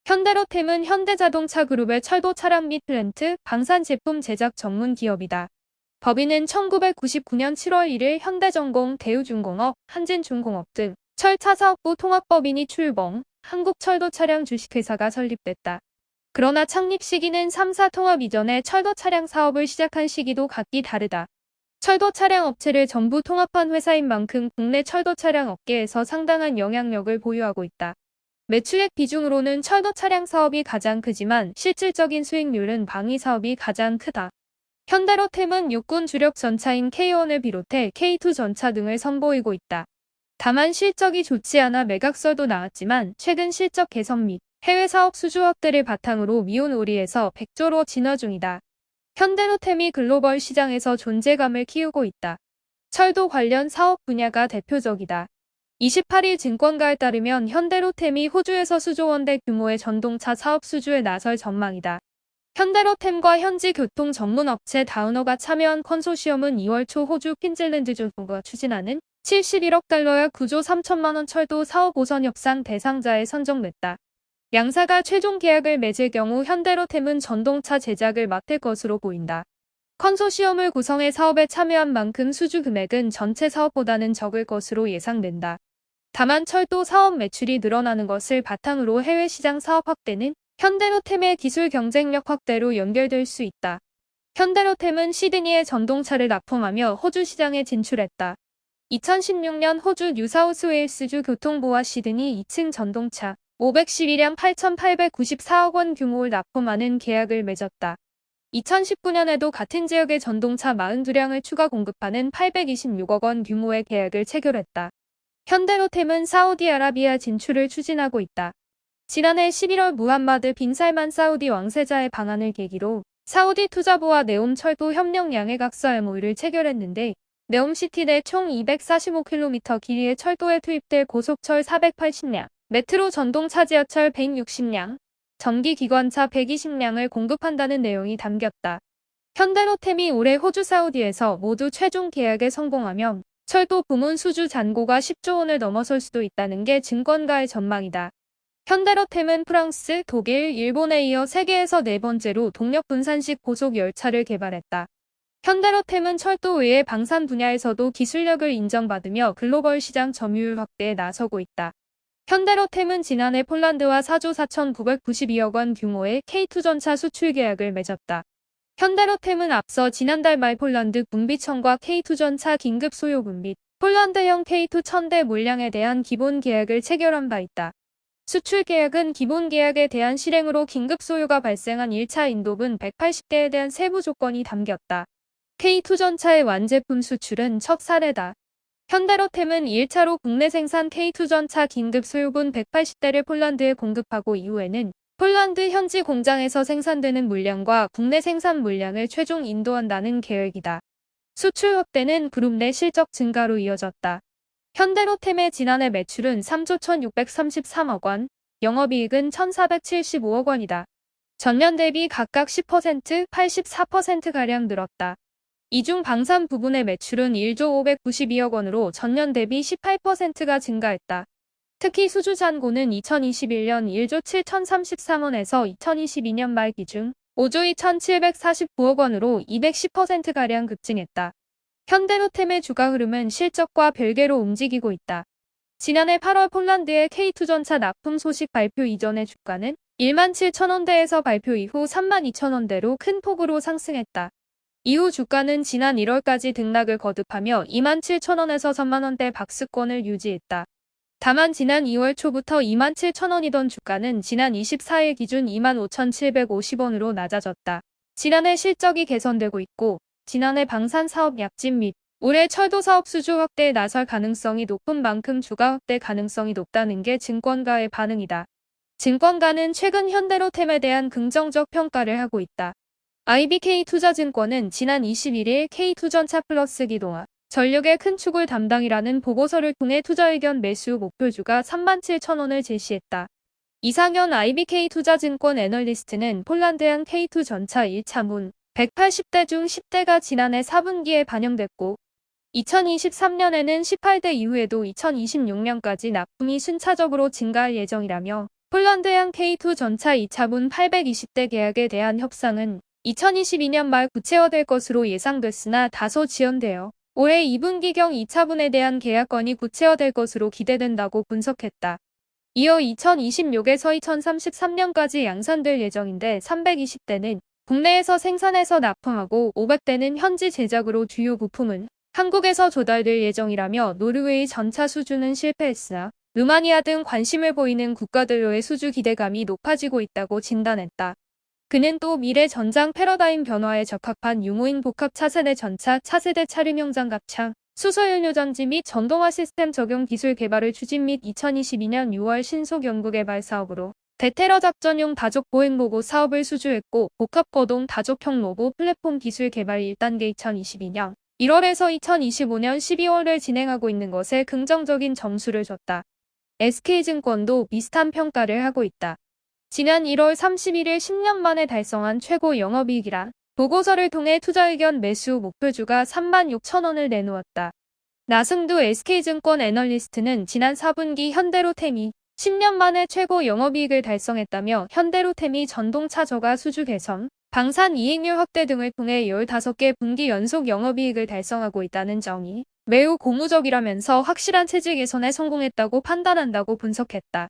현대로템은 현대자동차 그룹의 철도 차량 및 플랜트, 방산 제품 제작 전문 기업이다. 법인은 1999년 7월 1일 현대전공, 대우중공업, 한진중공업 등 철차사업부 통합법인이 출범, 한국철도차량 주식회사가 설립됐다. 그러나 창립 시기는 3사 통합 이전에 철도 차량 사업을 시작한 시기도 각기 다르다. 철도 차량 업체를 전부 통합한 회사인 만큼 국내 철도 차량 업계에서 상당한 영향력을 보유하고 있다. 매출액 비중으로는 철도 차량 사업이 가장 크지만 실질적인 수익률은 방위 사업이 가장 크다. 현대로템은 육군 주력 전차인 K1을 비롯해 K2 전차 등을 선보이고 있다. 다만 실적이 좋지 않아 매각설도 나왔지만 최근 실적 개선 및 해외 사업 수주 확대를 바탕으로 미온오리에서 100조로 진화 중이다. 현대로템이 글로벌 시장에서 존재감을 키우고 있다. 철도 관련 사업 분야가 대표적이다. 28일 증권가에 따르면 현대로템이 호주에서 수조 원대 규모의 전동차 사업 수주에 나설 전망이다. 현대로템과 현지 교통 전문 업체 다우너가 참여한 컨소시엄은 2월 초 호주 퀸즐랜드주가 추진하는 71억 달러의 9조 3천만 원 철도 사업 우선 협상 대상자에 선정됐다. 양사가 최종 계약을 맺을 경우 현대로템은 전동차 제작을 맡을 것으로 보인다. 컨소시엄을 구성해 사업에 참여한 만큼 수주 금액은 전체 사업보다는 적을 것으로 예상된다. 다만 철도 사업 매출이 늘어나는 것을 바탕으로 해외 시장 사업 확대는 현대로템의 기술 경쟁력 확대로 연결될 수 있다. 현대로템은 시드니에 전동차를 납품하며 호주 시장에 진출했다. 2016년 호주 뉴사우스웨일스주 교통부와 시드니 2층 전동차 512량 8,894억 원 규모를 납품하는 계약을 맺었다. 2019년에도 같은 지역의 전동차 42량을 추가 공급하는 826억 원 규모의 계약을 체결했다. 현대로템은 사우디아라비아 진출을 추진하고 있다. 지난해 11월 무함마드 빈 살만 사우디 왕세자의 방한을 계기로 사우디 투자부와 네옴 철도 협력 양해각서 MOU를 체결했는데 네옴시티 내 총 245km 길이의 철도에 투입될 고속철 480량, 메트로 전동차 지하철 160량, 전기기관차 120량을 공급한다는 내용이 담겼다. 현대로템이 올해 호주 사우디에서 모두 최종 계약에 성공하면 철도 부문 수주 잔고가 10조 원을 넘어설 수도 있다는 게 증권가의 전망이다. 현대로템은 프랑스, 독일, 일본에 이어 세계에서 네 번째로 동력 분산식 고속 열차를 개발했다. 현대로템은 철도 외의 방산 분야에서도 기술력을 인정받으며 글로벌 시장 점유율 확대에 나서고 있다. 현대로템은 지난해 폴란드와 4조 4,992억 원 규모의 K2 전차 수출 계약을 맺었다. 현대로템은 앞서 지난달 말 폴란드 군비청과 K2 전차 긴급 소요분 및 폴란드형 K2 1000대 물량에 대한 기본 계약을 체결한 바 있다. 수출 계약은 기본 계약에 대한 실행으로 긴급 소요가 발생한 1차 인도분 180대에 대한 세부 조건이 담겼다. K2 전차의 완제품 수출은 첫 사례다. 현대로템은 1차로 국내 생산 K2 전차 긴급 소요분 180대를 폴란드에 공급하고 이후에는 폴란드 현지 공장에서 생산되는 물량과 국내 생산 물량을 최종 인도한다는 계획이다. 수출 확대는 그룹 내 실적 증가로 이어졌다. 현대로템의 지난해 매출은 3조 1,633억 원, 영업이익은 1,475억 원이다. 전년 대비 각각 10%, 84%가량 늘었다. 이중 방산 부분의 매출은 1조 592억 원으로 전년 대비 18%가 증가했다. 특히 수주 잔고는 2021년 1조 7,033원에서 2022년 말 기준 5조 2,749억 원으로 210%가량 급증했다. 현대로템의 주가 흐름은 실적과 별개로 움직이고 있다. 지난해 8월 폴란드의 K2 전차 납품 소식 발표 이전의 주가는 17,000원대에서 발표 이후 32,000원대로 큰 폭으로 상승했다. 이후 주가는 지난 1월까지 등락을 거듭하며 27,000원에서 3만원대 박스권을 유지했다. 다만 지난 2월 초부터 27,000원이던 주가는 지난 24일 기준 25,750원으로 낮아졌다. 지난해 실적이 개선되고 있고 지난해 방산 사업 약진 및 올해 철도 사업 수주 확대에 나설 가능성이 높은 만큼 주가 확대 가능성이 높다는 게 증권가의 반응이다. 증권가는 최근 현대로템에 대한 긍정적 평가를 하고 있다. IBK투자증권은 지난 21일 K2 전차 플러스 기동화, 전력의 큰 축을 담당이라는 보고서를 통해 투자 의견 매수 목표주가 37,000원을 제시했다. 이상현 IBK투자증권 애널리스트는 폴란드형 K2 전차 1차문 180대 중 10대가 지난해 4분기에 반영됐고 2023년에는 18대 이후에도 2026년까지 납품이 순차적으로 증가할 예정이라며 폴란드행 K2 전차 2차분 820대 계약에 대한 협상은 2022년 말 구체화될 것으로 예상됐으나 다소 지연되어 올해 2분기경 2차분에 대한 계약건이 구체화될 것으로 기대된다고 분석했다. 이어 2026에서 2033년까지 양산될 예정인데 320대는 국내에서 생산해서 납품하고 500대는 현지 제작으로 주요 부품은 한국에서 조달될 예정이라며 노르웨이 전차 수주는 실패했으나 루마니아 등 관심을 보이는 국가들로의 수주 기대감이 높아지고 있다고 진단했다. 그는 또 미래 전장 패러다임 변화에 적합한 유무인 복합 차세대 전차, 차세대 차륜형 장갑차, 수소연료전지 및 전동화 시스템 적용 기술 개발을 추진 및 2022년 6월 신속 연구개발 사업으로 대테러 작전용 다족 보행 로고 사업을 수주했고 복합 거동 다족형 로고 플랫폼 기술 개발 1단계 2022년 1월에서 2025년 12월을 진행하고 있는 것에 긍정적인 점수를 줬다. SK증권도 비슷한 평가를 하고 있다. 지난 1월 31일 10년 만에 달성한 최고 영업이익이란 보고서를 통해 투자 의견 매수 목표주가 36,000원을 내놓았다. 나승두 SK증권 애널리스트는 지난 4분기 현대로템이 10년 만에 최고 영업이익을 달성했다며 현대로템이 전동차 저가 수주 개선, 방산 이익률 확대 등을 통해 15개 분기 연속 영업이익을 달성하고 있다는 점이 매우 고무적이라면서 확실한 체질 개선에 성공했다고 판단한다고 분석했다.